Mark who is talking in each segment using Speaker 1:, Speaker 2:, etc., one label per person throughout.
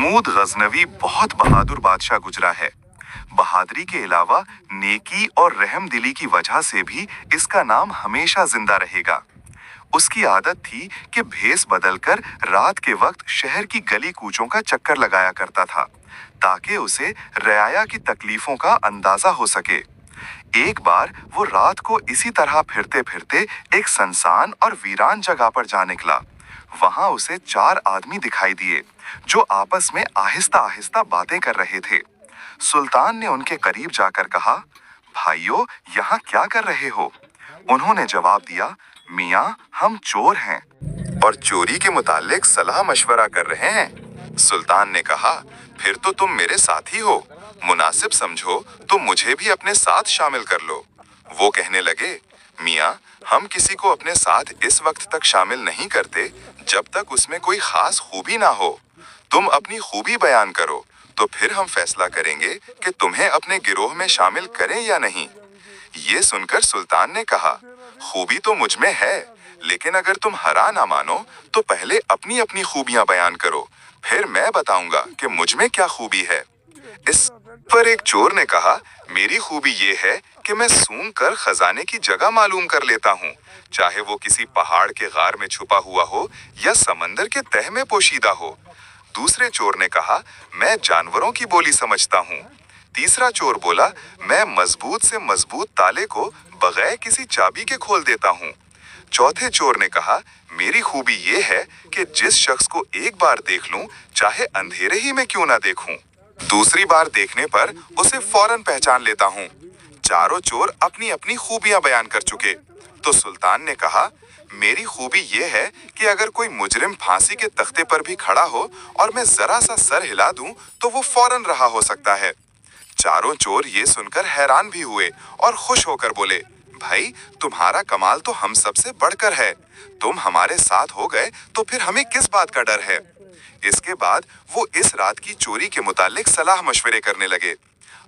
Speaker 1: महमूद गजनवी बहुत बहादुर बादशाह गुजरा है। बहादुरी के अलावा नेकी और रहमदिली की वजह से भी इसका नाम हमेशा जिंदा रहेगा। उसकी आदत थी कि भेस बदलकर रात के वक्त शहर की गली कूचों का चक्कर लगाया करता था, ताकि उसे रआया की तकलीफों का अंदाजा हो सके। एक बार वो रात को इसी तरह फिरते फिरते एक सुनसान और वीरान जगह पर जा निकला। वहां उसे 4 आदमी दिखाई दिए, जो आपस में आहिस्ता आहिस्ता बातें कर रहे थे। सुल्तान ने उनके करीब जाकर कहा, भाइयों, यहाँ क्या कर रहे हो? उन्होंने जवाब दिया, मियाँ, हम चोर हैं और चोरी के मुतालिक सलाह मशवरा कर रहे हैं। सुल्तान ने कहा, फिर तो तुम मेरे साथी हो, मुनासिब समझो तो मुझे भी अपने साथ शामिल कर लो। वो कहने लगे, मियाँ, हम किसी को अपने साथ इस वक्त तक शामिल नहीं करते जब तक उसमें कोई खास खूबी ना हो। तुम अपनी खूबी बयान करो, तो फिर हम फैसला करेंगे कि तुम्हें अपने गिरोह में शामिल करें या नहीं। ये सुनकर सुल्तान ने कहा, खूबी तो मुझ में है, लेकिन अगर तुम हरा ना मानो तो पहले अपनी अपनी खूबियां बयान करो, फिर मैं बताऊंगा कि मुझ में क्या खूबी है। इस पर एक चोर ने कहा, मेरी खूबी ये है कि मैं सूंघ कर खजाने की जगह मालूम कर लेता हूँ, चाहे वो किसी पहाड़ के गार में छुपा हुआ हो या समंदर के तह में पोशीदा हो। दूसरे चोर ने कहा, मैं जानवरों की बोली समझता हूँ। तीसरा चोर बोला, मैं मजबूत से मजबूत ताले को बगैर किसी चाबी के खोल देता हूँ। चौथे चोर ने कहा, मेरी खूबी ये है कि जिस शख्स को एक बार देख लूं, चाहे अंधेरे ही में क्यों ना देखूं, दूसरी बार देखने पर उसे फौरन पहचान लेता हूँ। चारों चोर अपनी अपनी खूबियां बयान कर चुके, तो सुल्तान ने कहा, मेरी खूबी ये है कि अगर कोई मुजरिम फांसी के तख्ते पर भी खड़ा हो और मैं जरा सा सर हिला दूं, तो वो फौरन रहा हो सकता है। चारों चोर ये सुनकर हैरान भी हुए और खुश होकर बोले, भाई, तुम्हारा कमाल तो हम सबसे बढ़कर है। तुम हमारे साथ हो गए तो फिर हमें किस बात का डर है। इसके बाद वो इस रात की चोरी के मुतालिक सलाह मशवरे करने लगे।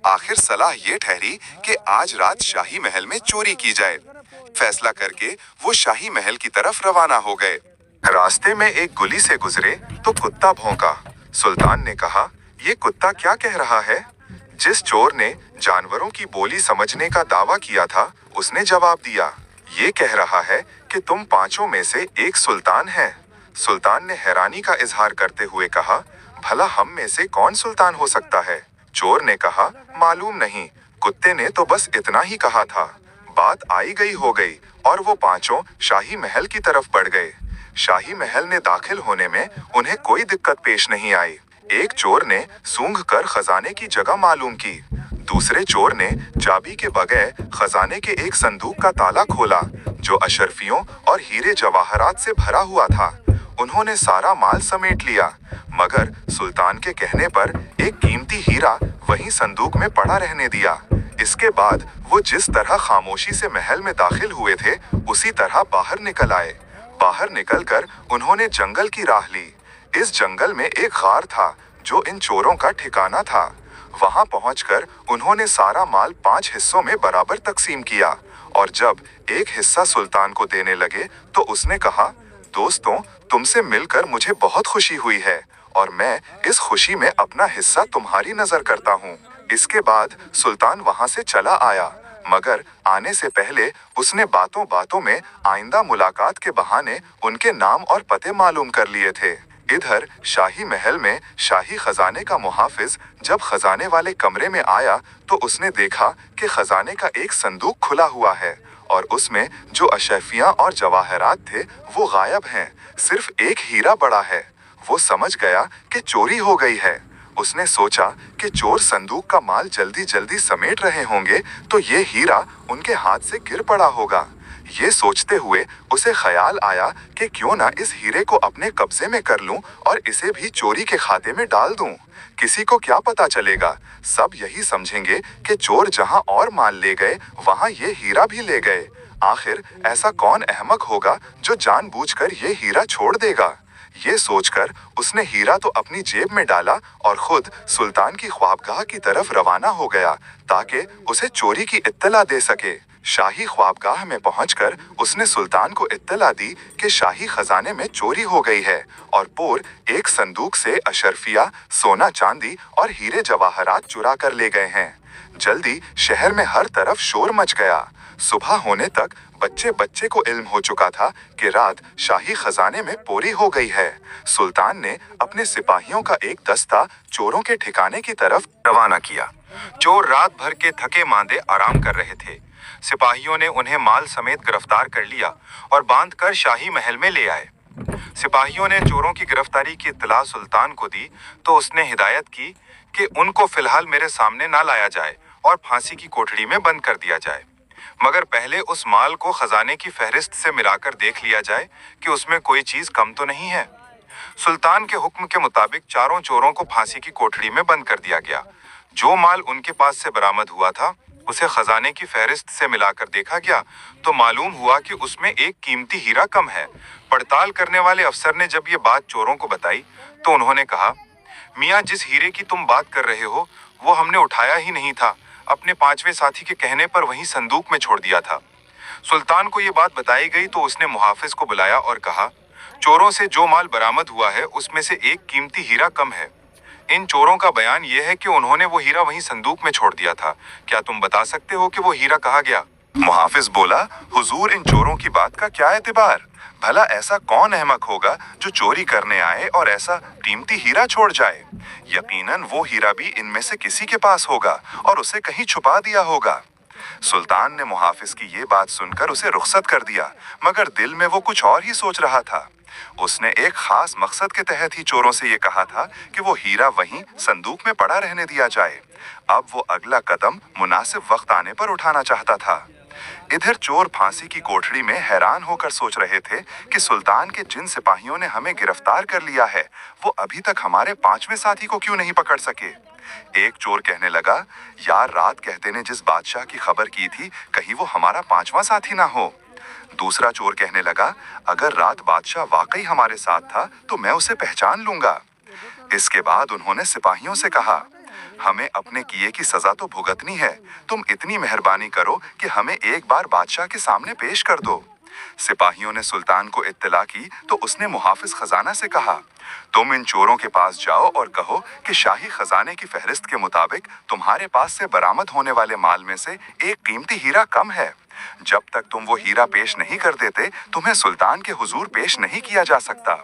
Speaker 1: आखिर सलाह ये ठहरी कि आज रात शाही महल में चोरी की जाए। फैसला करके वो शाही महल की तरफ रवाना हो गए। रास्ते में एक गुली से गुजरे तो कुत्ता भौंका। सुल्तान ने कहा, ये कुत्ता क्या कह रहा है? जिस चोर ने जानवरों की बोली समझने का दावा किया था, उसने जवाब दिया, ये कह रहा है कि तुम पांचों में से एक सुल्तान है। सुल्तान ने हैरानी का इजहार करते हुए कहा, भला हम में से कौन सुल्तान हो सकता है? चोर ने कहा, मालूम नहीं, कुत्ते ने तो बस इतना ही कहा था। बात आई गई हो गई और वो पांचों शाही महल की तरफ बढ़ गए। शाही महल में दाखिल होने में उन्हें कोई दिक्कत पेश नहीं आई। एक चोर ने सूंघ कर खजाने की जगह मालूम की। दूसरे चोर ने चाबी के बगैर खजाने के एक संदूक का ताला खोला, जो अशरफियों और हीरे जवाहरात से भरा हुआ था। उन्होंने सारा माल समेट लिया, मगर सुल्तान के कहने पर एक कीमती हीरा वहीं संदूक में पड़ा रहने दिया। इसके बाद वो जिस तरह खामोशी से महल में दाखिल हुए थे, उसी तरह बाहर निकल आए। बाहर निकलकर उन्होंने जंगल की राह ली। इस जंगल में एक गार था, जो इन चोरों का ठिकाना था। वहां पहुंचकर उन्होंने सारा माल 5 हिस्सों में बराबर तकसीम किया, और जब एक हिस्सा सुल्तान को देने लगे तो उसने कहा, दोस्तों, तुमसे मिलकर मुझे बहुत खुशी हुई है और मैं इस खुशी में अपना हिस्सा तुम्हारी नजर करता हूँ। इसके बाद सुल्तान वहां से चला आया, मगर आने से पहले उसने बातों बातों में आइंदा मुलाकात के बहाने उनके नाम और पते मालूम कर लिए थे। इधर शाही महल में शाही खजाने का मुहाफिज जब खजाने वाले कमरे में आया तो उसने देखा कि खजाने का एक संदूक खुला हुआ है और उसमें जो अशरफियां और जवाहरात थे वो गायब हैं। सिर्फ एक हीरा बड़ा है। वो समझ गया कि चोरी हो गई है। उसने सोचा कि चोर संदूक का माल जल्दी जल्दी समेट रहे होंगे तो ये हीरा उनके हाथ से गिर पड़ा होगा। ये सोचते हुए उसे ख्याल आया कि क्यों ना इस हीरे को अपने कब्जे में कर लूं और इसे भी चोरी के खाते में डाल दूं। किसी को क्या पता चलेगा, सब यही समझेंगे कि चोर जहां और माल ले गए वहां ये हीरा भी ले गए। आखिर ऐसा कौन अहमक होगा जो जानबूझकर ये हीरा छोड़ देगा। ये सोचकर उसने हीरा तो अपनी जेब में डाला और खुद सुल्तान की ख्वाबगाह की तरफ रवाना हो गया ताकि उसे चोरी की इत्तला दे सके। शाही ख्वाबगाह में पहुंचकर उसने सुल्तान को इत्तला दी कि शाही खजाने में चोरी हो गई है और पोर एक संदूक से अशरफिया, सोना चांदी और हीरे जवाहरात चुरा कर ले गए हैं। जल्दी शहर में हर तरफ शोर मच गया। सुबह होने तक बच्चे बच्चे को इल्म हो चुका था कि रात शाही खजाने में चोरी हो गई है। सुल्तान ने अपने सिपाहियों का एक दस्ता चोरों के ठिकाने की तरफ रवाना किया। चोर रात भर के थके मांदे आराम कर रहे थे। सिपाहियों ने उन्हें माल समेत गिरफ्तार कर लिया और बांधकर शाही महल में ले आए। सिपाहियों ने चोरों की गिरफ्तारी की इत्तला सुल्तान को दी तो उसने हिदायत की कि उनको फिलहाल मेरे सामने ना लाया जाए और फांसी की कोठरी में बंद कर दिया जाए, मगर पहले उस माल को खजाने की फहरिस्त से मिलाकर देख लिया जाए कि उसमें कोई चीज कम तो नहीं है। सुल्तान के हुक्म के मुताबिक चारों चोरों को फांसी की कोठरी में बंद कर दिया गया। जो माल उनके पास से बरामद हुआ था उसे खजाने की फहरिस्त से मिलाकर देखा गया तो मालूम हुआ कि उसमें एक कीमती हीरा कम है। पड़ताल करने वाले अफसर ने जब ये बात चोरों को बताई तो उन्होंने कहा, मियाँ, जिस हीरे की तुम बात कर रहे हो वो हमने उठाया ही नहीं था, अपने पांचवें साथी के कहने पर वहीं संदूक में छोड़ दिया था। सुल्तान को ये बात बताई गई तो उसने मुहाफिज को बुलाया और कहा, चोरों से जो माल बरामद हुआ है उसमें से एक कीमती हीरा कम है। इन चोरों का बयान यह है कि उन्होंने वो हीरा वहीं संदूक में छोड़ दिया था। क्या तुम बता सकते हो कि वो हीरा कहाँ गया? मुहाफिज बोला, हुजूर, इन चोरों की बात का क्या एतबार? भला ऐसा कौन अहमक होगा जो चोरी करने आए और ऐसा कीमती हीरा छोड़ जाए? यकीनन वो हीरा भी इनमें से किसी के पास होगा और उसे कहीं छुपा दिया होगा। सुल्तान ने मुहाफिज की ये बात सुनकर उसे रुखसत कर दिया, मगर दिल में वो कुछ और ही सोच रहा था। उसने एक खास मकसद के तहत ही चोरों से ये कहा था कि वो हीरा वहीं संदूक में पड़ा रहने दिया जाए। अब वो अगला कदम मुनासिब वक्त आने पर उठाना चाहता था। इधर चोर फांसी की कोठरी में हैरान होकर सोच रहे थे कि सुल्तान के जिन सिपाहियों ने हमें गिरफ्तार कर लिया है वो अभी तक हमारे पांचवें साथी को क्यों नहीं पकड़ सके। एक चोर कहने लगा, यार, रात कहते ने जिस बादशाह की खबर की थी कहीं वो हमारा पांचवा साथी ना हो। दूसरा चोर कहने लगा, अगर रात बादशाह वाकई हमारे साथ था तो मैं उसे पहचान लूंगा। इसके बाद उन्होंने सिपाहियों से कहा, हमें अपने किए की सजा तो भुगतनी है, तुम इतनी मेहरबानी करो कि हमें एक बार बादशाह के सामने पेश कर दो। सिपाहियों ने सुल्तान को इत्तला की तो उसने मुहाफिज खजाना से कहा, तुम इन चोरों के पास जाओ और कहो कि शाही खजाने की फहरिस्त के मुताबिक तुम्हारे पास से बरामद होने वाले माल में से एक कीमती हीरा कम है। जब तक तुम वो हीरा पेश नहीं कर देते तुम्हें सुल्तान के हुजूर पेश नहीं किया जा सकता।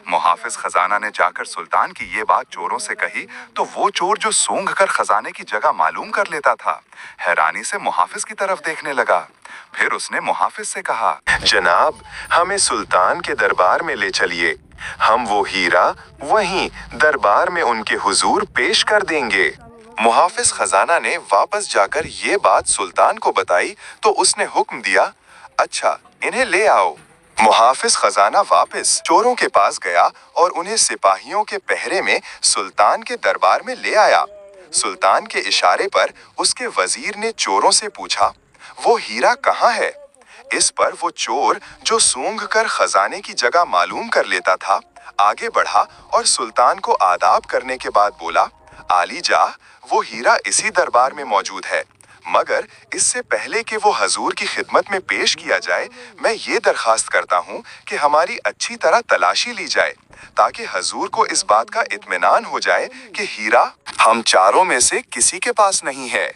Speaker 1: मुहाफिज खजाना ने जाकर सुल्तान की ये बात चोरों से कही तो वो चोर जो सूंघ कर खजाने की जगह मालूम कर लेता था हैरानी से मुहाफिज की तरफ देखने लगा। फिर उसने मुहाफिज से कहा, जनाब, हमें सुल्तान के दरबार में ले चलिए, हम वो हीरा वहीं दरबार में उनके हुजूर पेश कर देंगे। मुहाफिज खजाना ने वापस जाकर ये बात सुल्तान को बताई तो उसने हुक्म दिया, अच्छा, इन्हें ले आओ। मुहाफिज खजाना वापस चोरों के पास गया और उन्हें सिपाहियों के पहरे में सुल्तान के दरबार में ले आया। सुल्तान के इशारे पर उसके वजीर ने चोरों से पूछा, वो हीरा कहाँ है? इस पर वो चोर जो सूंघ कर खजाने की जगह मालूम कर लेता था आगे बढ़ा और सुल्तान को आदाब करने के बाद बोला, आली जाह, वो हीरा इसी दरबार में मौजूद है, मगर इससे पहले कि वो हजूर की खिदमत में पेश किया जाए मैं ये दरखास्त करता हूँ कि हमारी अच्छी तरह तलाशी ली जाए ताकि हजूर को इस बात का इत्मीनान हो जाए कि हीरा हम चारों में से किसी के पास नहीं है।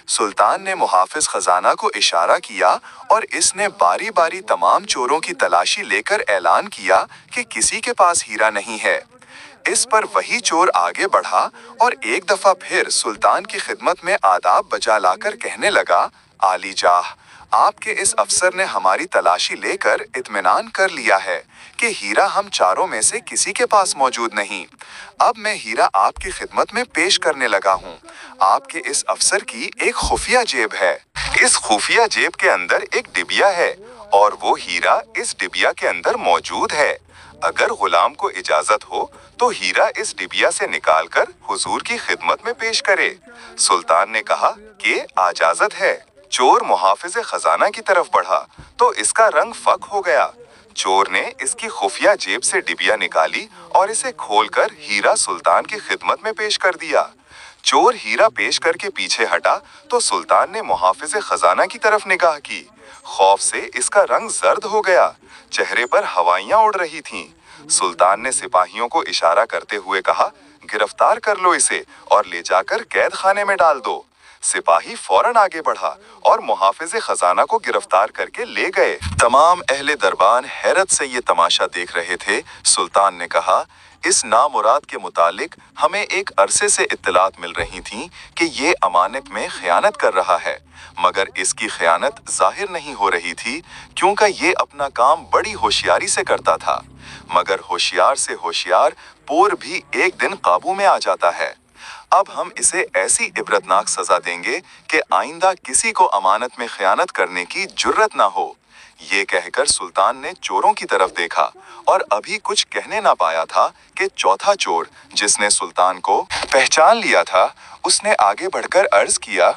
Speaker 1: सुल्तान ने मुहाफिज खजाना को इशारा किया और इसने बारी बारी तमाम चोरों की तलाशी लेकर ऐलान किया कि किसी के पास हीरा नहीं है। इस पर वही चोर आगे बढ़ा और एक दफा फिर सुल्तान की खिदमत में आदाब बजा लाकर कहने लगा, आली जाह, आपके इस अफसर ने हमारी तलाशी लेकर इत्मीनान कर लिया है कि हीरा हम चारों में से किसी के पास मौजूद नहीं। अब मैं हीरा आपकी खिदमत में पेश करने लगा हूँ। आपके इस अफसर की एक खुफिया जेब है। इस खुफिया जेब के अंदर एक डिबिया है और वो हीरा इस डिबिया के अंदर मौजूद है। अगर गुलाम को इजाजत हो तो हीरा इस डिबिया से निकालकर हुजूर की खिदमत में पेश करे। सुल्तान ने कहा कि आजाजत है। चोर मुहाफिज खजाना की तरफ बढ़ा तो इसका रंग फक हो गया। चोर ने इसकी खुफिया जेब से डिबिया निकाली और इसे खोलकर हीरा सुल्तान की खिदमत में पेश कर दिया। चोर हीरा पेश करके पीछे हटा तो सुल्तान ने मुहाफिज खजाना की तरफ निगाह की। खौफ से इसका रंग जर्द हो गया, चेहरे पर हवाइयां उड़ रही थीं। सुल्तान ने सिपाहियों को इशारा करते हुए कहा, गिरफ्तार कर लो इसे और ले जाकर कैद खाने में डाल दो। सिपाही फौरन आगे बढ़ा और मुहाफिज खजाना को गिरफ्तार करके ले गए। तमाम अहले दरबार हैरत से ये तमाशा देख रहे थे। सुल्तान ने कहा, इस नामुराद के मुतालिक हमें एक अरसे से इत्तलात मिल रही थीं कि ये अमानत में खयानत कर रहा है, मगर इसकी खयानत जाहिर नहीं हो रही थी क्योंकि ये अपना काम बड़ी होशियारी से करता था। मगर होशियार से होशियार पोर भी एक दिन काबू में आ जाता है। अब हम इसे ऐसी इबरतनाक सजा देंगे कि आइंदा किसी को अमानत में खयानत करने की जुर्रत ना हो। ये कहकर सुल्तान ने चोरों की तरफ देखा और अभी कुछ कहने ना पाया था कि चौथा चोर, जिसने सुल्तान को पहचान लिया था, उसने आगे बढ़कर अर्ज किया,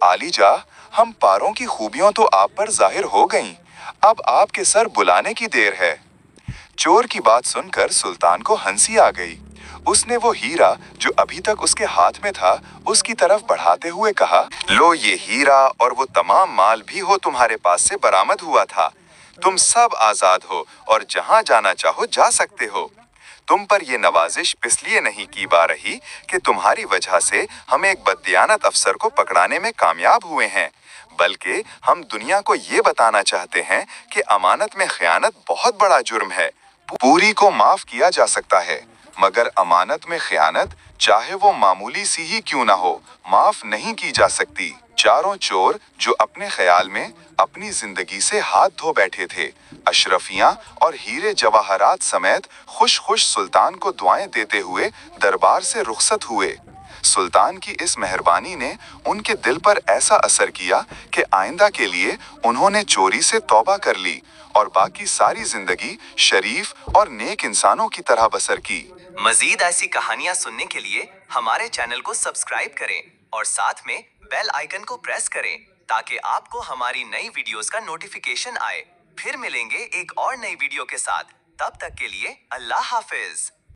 Speaker 1: आलीजा, हम पारों की खूबियों तो आप पर जाहिर हो गईं, अब आपके सर बुलाने की देर है। चोर की बात सुनकर सुल्तान को हंसी आ गई। उसने वो हीरा जो अभी तक उसके हाथ में था उसकी तरफ बढ़ाते हुए कहा, लो ये हीरा और वो तमाम माल भी हो तुम्हारे पास से बरामद हुआ था। तुम सब आजाद हो और जहां जाना चाहो जा सकते हो। तुम पर ये नवाजिश इसलिए नहीं की जा रही कि तुम्हारी वजह से हम एक बददियानत अफसर को पकड़ाने में कामयाब हुए हैं, बल्कि हम दुनिया को ये बताना चाहते हैं कि अमानत में खयानत बहुत बड़ा जुर्म है। पूरी को माफ किया जा सकता है, मगर अमानत में खयानत, चाहे वो मामूली सी ही क्यों ना हो, माफ नहीं की जा सकती। चारों चोर जो अपने ख्याल में अपनी जिंदगी से हाथ धो बैठे थे, अशरफियां और हीरे जवाहरात समेत खुश खुश सुल्तान को दुआएं देते हुए दरबार से रुखसत हुए। सुल्तान की इस मेहरबानी ने उनके दिल पर ऐसा असर किया कि आइंदा के लिए उन्होंने चोरी से तौबा कर ली और बाकी सारी जिंदगी शरीफ और नेक इंसानों की तरह बसर की।
Speaker 2: मजीद ऐसी कहानियां सुनने के लिए हमारे चैनल को सब्सक्राइब करें और साथ में बेल आइकन को प्रेस करें ताकि आपको हमारी नई वीडियोस का नोटिफिकेशन आए। फिर मिलेंगे एक और नई वीडियो के साथ, तब तक के लिए अल्लाह हाफिज।